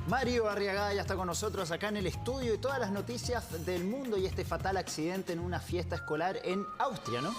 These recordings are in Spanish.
Mario Arriagada ya está con nosotros acá en el estudio y todas las noticias del mundo y este fatal accidente en una fiesta escolar en Austria, ¿no?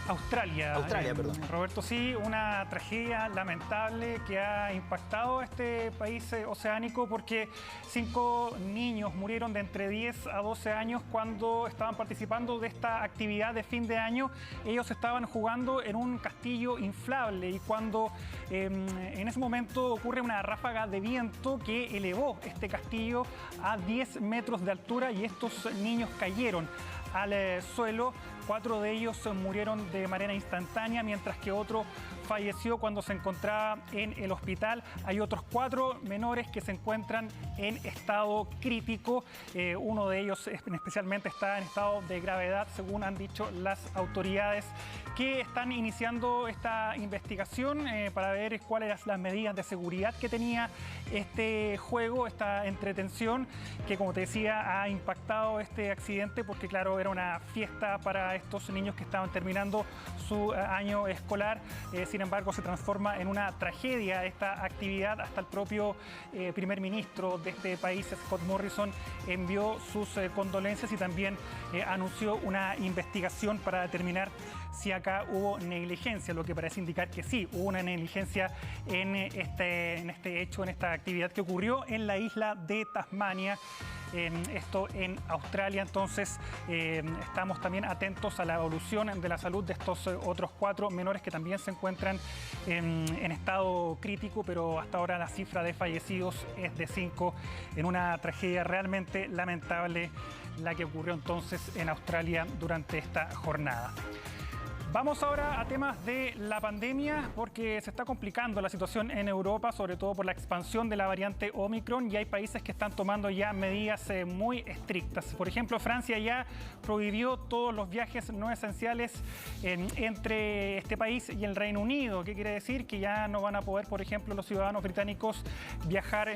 Australia, perdón. Roberto, sí, una tragedia lamentable que ha impactado a este país oceánico porque 5 niños murieron de entre 10 a 12 años cuando estaban participando de esta actividad de fin de año. Ellos estaban jugando en un castillo inflable y cuando en ese momento ocurre una ráfaga de viento que elevó este castillo a 10 metros de altura y estos niños cayeron al suelo. 4 de ellos murieron de manera instantánea, mientras que otro falleció cuando se encontraba en el hospital. Hay otros 4 menores que se encuentran en estado crítico. Uno de ellos especialmente está en estado de gravedad, según han dicho las autoridades, que están iniciando esta investigación para ver cuáles eran las medidas de seguridad que tenía este juego, esta entretención, que como te decía ha impactado este accidente porque claro, era una fiesta para estos niños que estaban terminando su año escolar. Sin embargo, se transforma en una tragedia esta actividad. Hasta el propio primer ministro de este país, Scott Morrison, envió sus condolencias y también anunció una investigación para determinar si acá hubo negligencia, lo que parece indicar que sí, hubo una negligencia en este hecho, en esta actividad que ocurrió en la isla de Tasmania. Esto en Australia. Entonces estamos también atentos a la evolución de la salud de estos otros 4 menores que también se encuentran en estado crítico, pero hasta ahora la cifra de fallecidos es de 5 en una tragedia realmente lamentable la que ocurrió entonces en Australia durante esta jornada. Vamos ahora a temas de la pandemia porque se está complicando la situación en Europa, sobre todo por la expansión de la variante Omicron, y hay países que están tomando ya medidas muy estrictas. Por ejemplo, Francia ya prohibió todos los viajes no esenciales entre este país y el Reino Unido. ¿Qué quiere decir? Que ya no van a poder, por ejemplo, los ciudadanos británicos viajar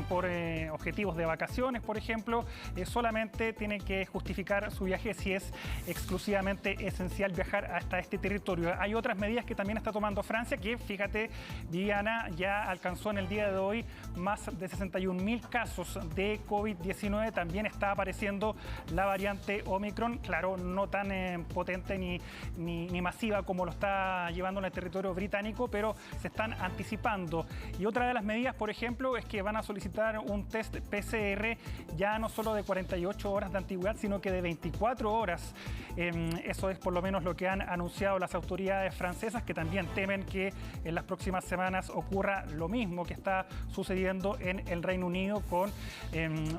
por objetivos de vacaciones, por ejemplo. Solamente tienen que justificar su viaje si es exclusivamente esencial viajar hasta este territorio. Hay otras medidas que también está tomando Francia, que fíjate, Viviana, ya alcanzó en el día de hoy más de 61.000 casos de COVID-19. También está apareciendo la variante Omicron, claro, no tan potente ni masiva como lo está llevando en el territorio británico, pero se están anticipando. Y otra de las medidas, por ejemplo, es que van a solicitar un test PCR ya no solo de 48 horas de antigüedad, sino que de 24 horas. Eso es por lo menos lo que han anunciado las autoridades francesas, que también temen que en las próximas semanas ocurra lo mismo que está sucediendo en el Reino Unido con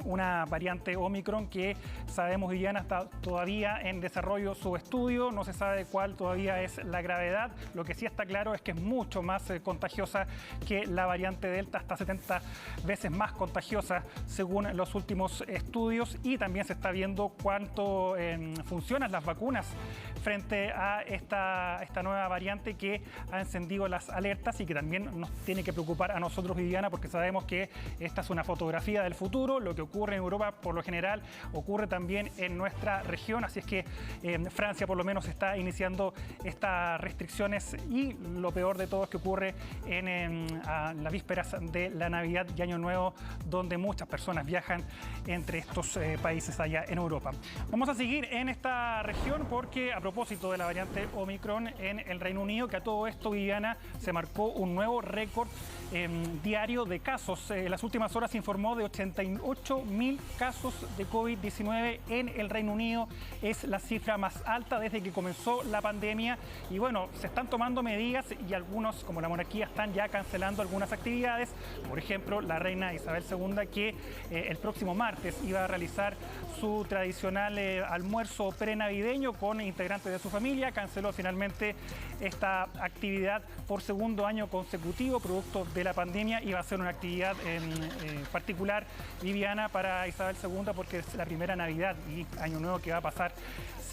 una variante Omicron que sabemos, Viviana, está todavía en desarrollo su estudio, no se sabe cuál todavía es la gravedad. Lo que sí está claro es que es mucho más contagiosa que la variante Delta, hasta 70 veces más contagiosa según los últimos estudios, y también se está viendo cuánto funcionan las vacunas frente a esta nueva variante que ha encendido las alertas y que también nos tiene que preocupar a nosotros, Viviana, porque sabemos que esta es una fotografía del futuro. Lo que ocurre en Europa, por lo general, ocurre también en nuestra región. Así es que Francia, por lo menos, está iniciando estas restricciones, y lo peor de todo es que ocurre en las vísperas de la Navidad y Año Nuevo, donde muchas personas viajan entre estos países allá en Europa. Vamos a seguir en esta región porque, a propósito de la variante Omicron en el Reino Unido, que a todo esto, Viviana, se marcó un nuevo récord diario de casos. En las últimas horas se informó de 88.000 casos de COVID-19 en el Reino Unido. Es la cifra más alta desde que comenzó la pandemia. Y bueno, se están tomando medidas y algunos, como la monarquía, están ya cancelando algunas actividades. Por ejemplo, la reina Isabel II, que el próximo martes iba a realizar su tradicional almuerzo prenavideño con integrantes de su familia, canceló finalmente esta actividad por segundo año consecutivo, producto de la pandemia. Iba a ser una actividad particular, Viviana, para Isabel II, porque es la primera Navidad y Año Nuevo que va a pasar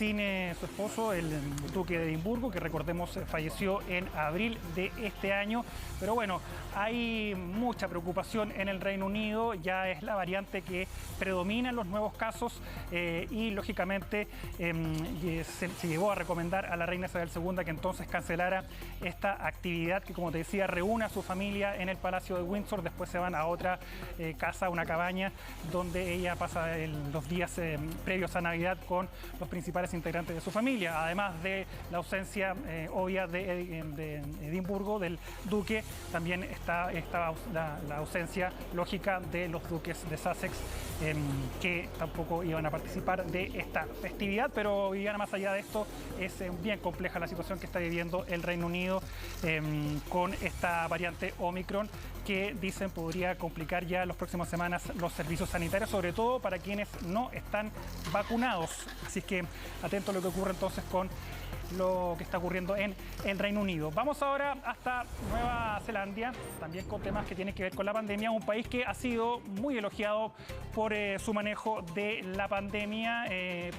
sin su esposo, el duque de Edimburgo, que recordemos falleció en abril de este año. Pero bueno, hay mucha preocupación en el Reino Unido, ya es la variante que predomina en los nuevos casos y lógicamente se llegó a recomendar a la reina Isabel II que entonces cancelara esta actividad que, como te decía, reúne a su familia en el Palacio de Windsor. Después se van a otra casa, una cabaña, donde ella pasa los días previos a Navidad con los principales integrantes de su familia. Además de la ausencia obvia de Edimburgo, del duque, también está la ausencia lógica de los duques de Sussex, que tampoco iban a participar de esta festividad. Pero Viviana, más allá de esto, es bien compleja la situación que está viviendo el Reino Unido con esta variante Omicron, que dicen podría complicar ya en las próximas semanas los servicios sanitarios, sobre todo para quienes no están vacunados. Así que atento a lo que ocurre entonces con lo que está ocurriendo en el Reino Unido. Vamos ahora hasta Nueva Zelanda, también con temas que tienen que ver con la pandemia, un país que ha sido muy elogiado por su manejo de la pandemia,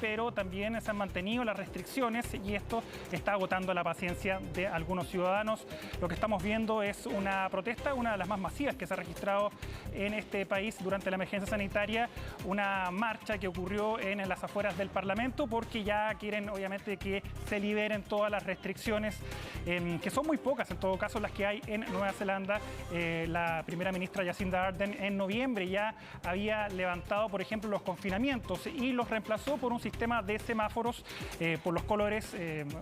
pero también se han mantenido las restricciones y esto está agotando la paciencia de algunos ciudadanos. Lo que estamos viendo es una protesta, una de las más masivas que se ha registrado en este país durante la emergencia sanitaria, una marcha que ocurrió en las afueras del Parlamento, porque ya quieren obviamente que se liberen todas las restricciones, que son muy pocas en todo caso las que hay en Nueva Zelanda. La primera ministra Jacinda Ardern en noviembre ya había levantado, por ejemplo, los confinamientos y los reemplazó por un sistema de semáforos por los colores.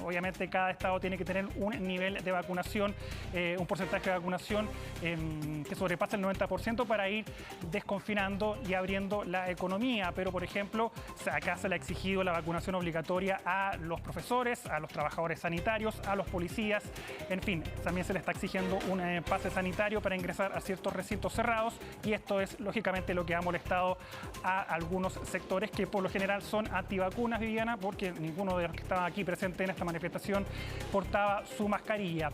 Obviamente cada estado tiene que tener un nivel de vacunación, un porcentaje de vacunación que sobrepasa el 90% para ir desconfinando y abriendo la economía. Pero, por ejemplo, acá se le ha exigido la vacunación obligatoria a los profesores, a los trabajadores sanitarios, a los policías, en fin, también se le está exigiendo un pase sanitario para ingresar a ciertos recintos cerrados, y esto es lógicamente lo que ha molestado a algunos sectores que por lo general son antivacunas, Viviana, porque ninguno de los que estaban aquí presentes en esta manifestación portaba su mascarilla.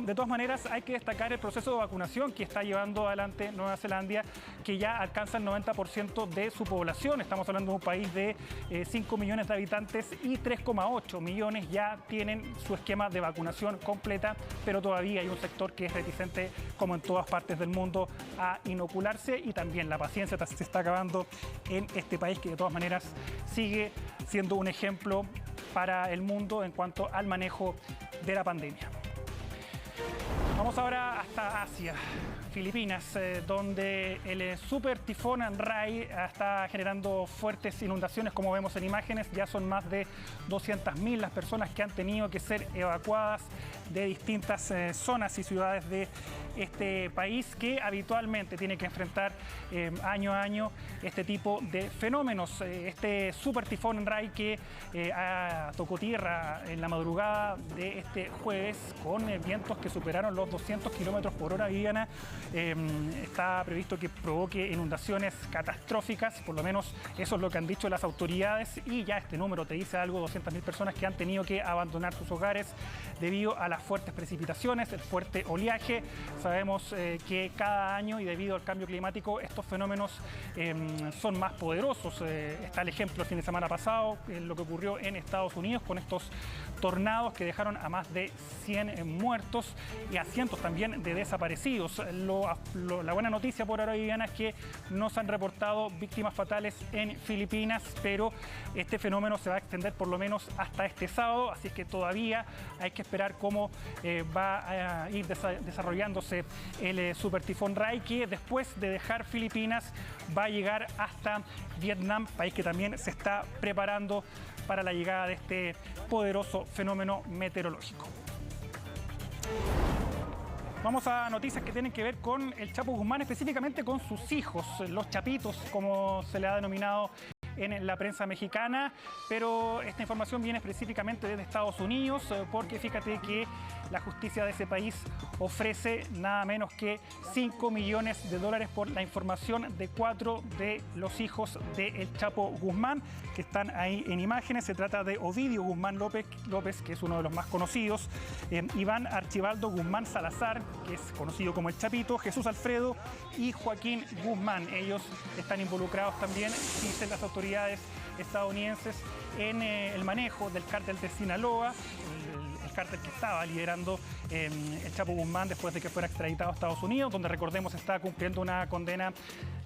De todas maneras, hay que destacar el proceso de vacunación que está llevando adelante Nueva Zelanda, que ya alcanza el 90% de su población. Estamos hablando de un país de 5 millones de habitantes y 3,8 millones ya tienen su esquema de vacunación completa, pero todavía hay un sector que es reticente, como en todas partes del mundo, a inocularse, y también la paciencia se está acabando en este país, que de todas maneras sigue siendo un ejemplo para el mundo en cuanto al manejo de la pandemia. Vamos ahora hasta Asia, Filipinas, donde el super tifón Rai está generando fuertes inundaciones, como vemos en imágenes. Ya son más de 200.000 las personas que han tenido que ser evacuadas de distintas zonas y ciudades de este país, que habitualmente tiene que enfrentar año a año este tipo de fenómenos. Este super tifón Rai que tocó tierra en la madrugada de este jueves con vientos que superaron los 200 kilómetros por hora, Viviana. Está previsto que provoque inundaciones catastróficas, por lo menos eso es lo que han dicho las autoridades, y ya este número te dice algo: 200.000 personas que han tenido que abandonar sus hogares debido a las fuertes precipitaciones, el fuerte oleaje. Sabemos que cada año, y debido al cambio climático, estos fenómenos son más poderosos. Está el ejemplo el fin de semana pasado, lo que ocurrió en Estados Unidos con estos tornados que dejaron a más de 100 muertos y a cientos también de desaparecidos. La buena noticia por ahora, Viviana, es que no se han reportado víctimas fatales en Filipinas, pero este fenómeno se va a extender por lo menos hasta este sábado, así es que todavía hay que esperar cómo va a ir desarrollándose el super tifón Rai, que después de dejar Filipinas va a llegar hasta Vietnam, país que también se está preparando para la llegada de este poderoso fenómeno meteorológico. Vamos a noticias que tienen que ver con el Chapo Guzmán, específicamente con sus hijos, los chapitos, como se le ha denominado en la prensa mexicana, pero esta información viene específicamente desde Estados Unidos, porque fíjate que la justicia de ese país ofrece nada menos que $5 millones por la información de 4 de los hijos del Chapo Guzmán, que están ahí en imágenes. Se trata de Ovidio Guzmán López, que es uno de los más conocidos, Iván Archibaldo Guzmán Salazar, que es conocido como el Chapito, Jesús Alfredo y Joaquín Guzmán. Ellos están involucrados también, dicen las autoridades, estadounidenses en el manejo del cártel de Sinaloa, el cártel que estaba liderando el Chapo Guzmán después de que fuera extraditado a Estados Unidos, donde recordemos está cumpliendo una condena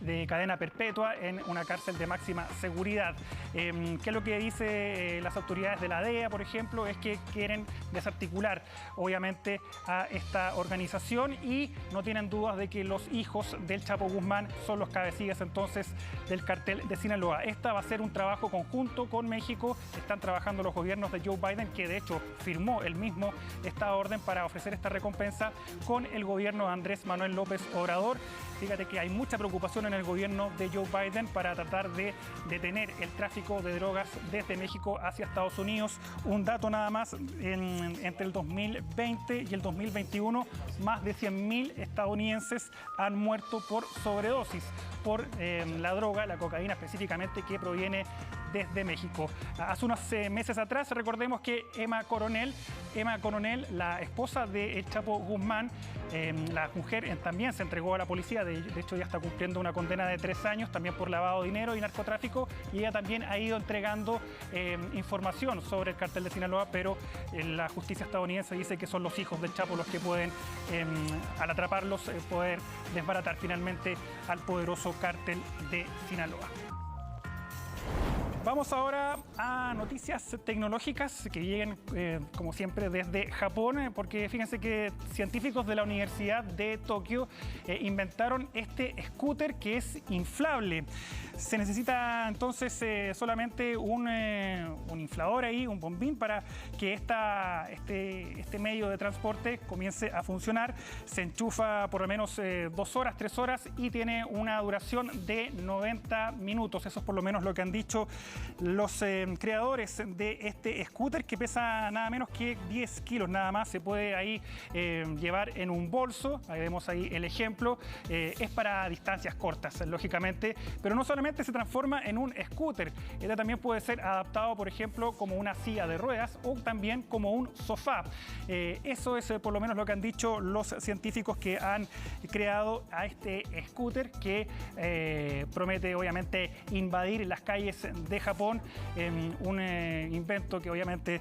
de cadena perpetua en una cárcel de máxima seguridad. ¿Qué es lo que dice las autoridades de la DEA, por ejemplo? Es que quieren desarticular, obviamente, a esta organización y no tienen dudas de que los hijos del Chapo Guzmán son los cabecillas entonces del cartel de Sinaloa. Esta va a ser un trabajo conjunto con México. Están trabajando los gobiernos de Joe Biden, que de hecho firmó él mismo esta orden para ofrecer esta recompensa con el gobierno de Andrés Manuel López Obrador. Fíjate que hay mucha preocupación en el gobierno de Joe Biden para tratar de detener el tráfico de drogas desde México hacia Estados Unidos. Un dato nada más, entre el 2020 y el 2021, más de 100.000 estadounidenses han muerto por sobredosis por la droga, la cocaína específicamente, que proviene desde México. Hace unos meses atrás, recordemos que Emma Coronel, la esposa de Chapo Guzmán, la mujer también se entregó a la policía, de hecho ya está cumpliendo una condena de 3 años, también por lavado de dinero y narcotráfico, y ella también ha ido entregando información sobre el cartel de Sinaloa, pero la justicia estadounidense dice que son los hijos del Chapo los que pueden, al atraparlos, poder desbaratar finalmente al poderoso cartel de Sinaloa. Vamos ahora a noticias tecnológicas que lleguen, como siempre, desde Japón, porque fíjense que científicos de la Universidad de Tokio inventaron este scooter que es inflable. Se necesita entonces solamente un inflador ahí, un bombín, para que este medio de transporte comience a funcionar. Se enchufa por lo menos 2 horas, 3 horas y tiene una duración de 90 minutos. Eso es por lo menos lo que han dicho los creadores de este scooter, que pesa nada menos que 10 kilos nada más. Se puede ahí llevar en un bolso. Ahí vemos ahí el ejemplo. Es para distancias cortas, lógicamente, pero no solamente se transforma en un scooter. Este también puede ser adaptado, por ejemplo, como una silla de ruedas o también como un sofá. Eso es por lo menos lo que han dicho los científicos que han creado a este scooter, que promete obviamente invadir las calles de Japón. Un invento que obviamente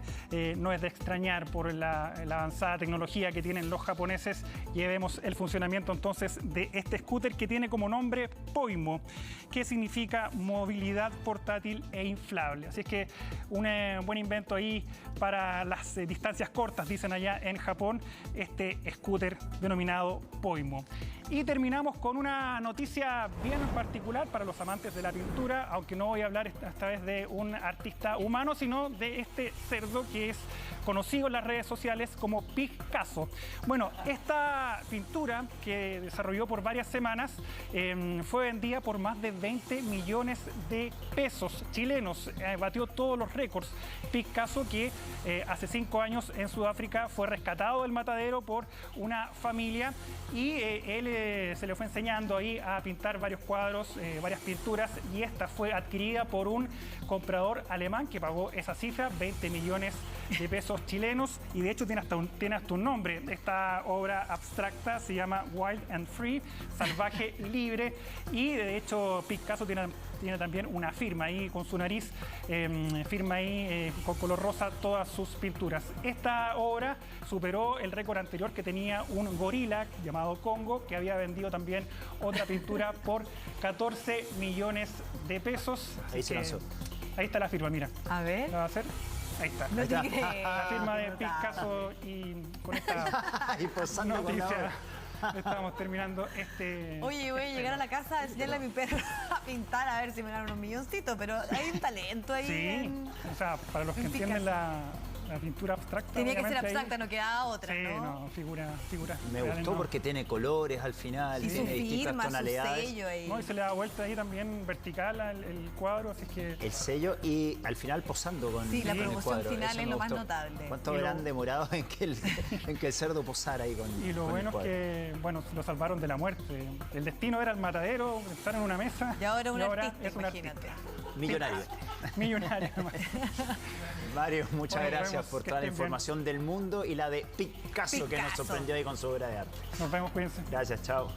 no es de extrañar por la avanzada tecnología que tienen los japoneses. Y vemos el funcionamiento entonces de este scooter, que tiene como nombre Poimo, que significa movilidad portátil e inflable. Así es que un buen invento ahí para las distancias cortas, dicen allá en Japón, este scooter denominado Poimo. Y terminamos con una noticia bien particular para los amantes de la pintura, aunque no voy a hablar esta vez de un artista humano, sino de este cerdo que es conocido en las redes sociales como Picasso. Bueno, esta pintura, que desarrolló por varias semanas, fue vendida por más de 20 millones de pesos chilenos. Batió todos los récords. Picasso, que hace 5 años en Sudáfrica fue rescatado del matadero por una familia, y él se le fue enseñando ahí a pintar varios cuadros, varias pinturas, y esta fue adquirida por un comprador alemán que pagó esa cifra, 20 millones de pesos chilenos, y de hecho tiene hasta un nombre. Esta obra abstracta se llama Wild and Free, salvaje y libre, y de hecho Picasso tiene también una firma ahí con su nariz, firma ahí con color rosa todas sus pinturas. Esta obra superó el récord anterior que tenía un gorila llamado Congo, que había vendido también otra pintura por 14 millones de pesos. Ahí se lanzó. Ahí está la firma, mira. A ver. ¿La va a hacer? Ahí está. No te creo. La firma de Picasso, y con esta noticia estamos terminando este... Oye, voy a llegar a la casa a enseñarle a mi perro a pintar, a ver si me gano unos milloncitos, pero hay un talento ahí. Sí, o sea, para los que entienden la pintura abstracta. Tenía que ser abstracta, ahí, no quedaba otra, sí, ¿no? figura. Me gustó porque tiene colores al final, y tiene su distintas firma, tonalidades. su sello ahí. No, y se le da vuelta ahí también vertical el cuadro, así que... El sello, y al final posando con, sí, la con el promoción cuadro. final Eso es me lo más gustó. notable. ¿Cuánto habrán demorado en que el cerdo posara ahí con Y lo con bueno el es que, bueno, lo salvaron de la muerte. El destino era el matadero, estar en una mesa. Y ahora un artista, es un imagínate. artista. Millonario. Millonario. Mario, muchas Bueno, gracias por toda la información del mundo y la de Picasso, que nos sorprendió ahí con su obra de arte. Nos vemos, cuídense. Gracias, chao.